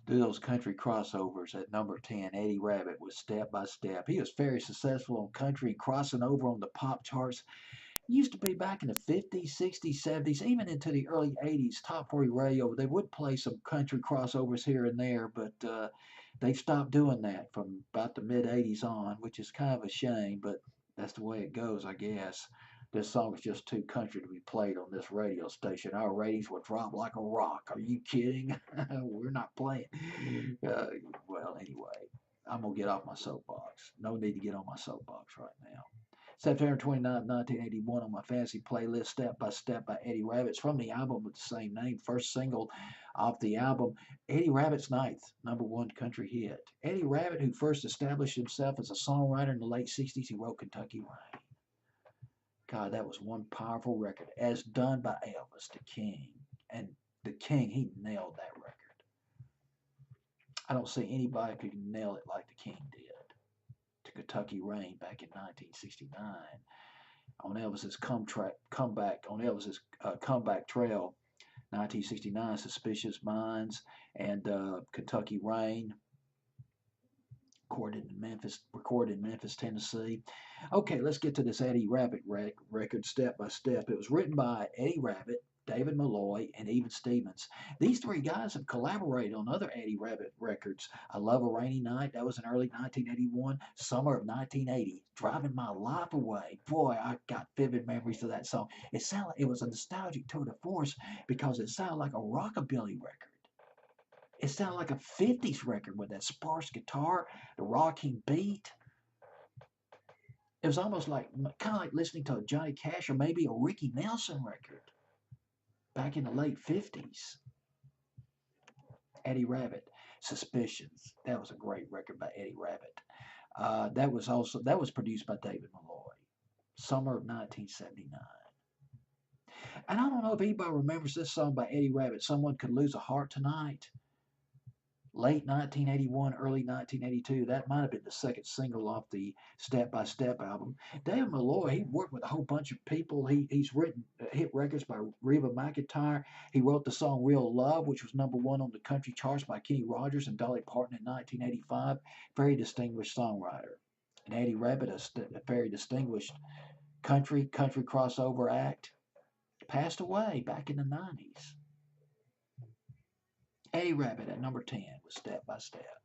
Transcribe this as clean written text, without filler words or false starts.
do those country crossovers at number 10. Eddie Rabbitt was Step by Step. He was very successful on country, crossing over on the pop charts. It used to be back in the 50s, 60s, 70s, even into the early 80s, Top 40 radio, they would play some country crossovers here and there, but they stopped doing that from about the mid 80s on, which is kind of a shame, but that's the way it goes, I guess. This song is just too country to be played on this radio station. Our ratings will drop like a rock. Are you kidding? We're not playing. Uh, well, anyway, I'm going to get off my soapbox. No need to get on my soapbox right now. September 29, 1981, on my fantasy playlist, Step by Step by Eddie Rabbitt. It's from the album with the same name, first single off the album. Eddie Rabbitt's ninth #1 country hit. Eddie Rabbitt, who first established himself as a songwriter in the late 60s, he wrote Kentucky Rain. God, that was one powerful record, as done by Elvis, the King. And the King, he nailed that record. I don't see anybody who can nail it like the King did to Kentucky Rain back in 1969 on Elvis's comeback trail. 1969, Suspicious Minds and Kentucky Rain, recorded in Memphis, Tennessee. Okay, let's get to this Eddie Rabbitt record, Step by Step. It was written by Eddie Rabbitt, David Malloy, and Even Stevens. These three guys have collaborated on other Eddie Rabbitt records. I Love a Rainy Night, that was in early 1981. Summer of 1980, Driving My Life Away. Boy, I got vivid memories of that song. It sounded like it was a nostalgic tour de force because it sounded like a rockabilly record. It sounded like a 50s record with that sparse guitar, the rocking beat. It was almost like kind of like listening to a Johnny Cash or maybe a Ricky Nelson record back in the late 50s. Eddie Rabbitt, Suspicions. That was a great record by Eddie Rabbitt. That was produced by David Malloy. Summer of 1979. And I don't know if anybody remembers this song by Eddie Rabbitt, Someone Could Lose a Heart Tonight. Late 1981, early 1982. That might have been the second single off the Step by Step album. David Malloy, he worked with a whole bunch of people. He's written hit records by Reba McEntire. He wrote the song Real Love, which was #1 on the country charts by Kenny Rogers and Dolly Parton in 1985. Very distinguished songwriter. And Eddie Rabbitt, a very distinguished country crossover act, passed away back in the 90s. Eddie Rabbitt at number 10 with Step by Step.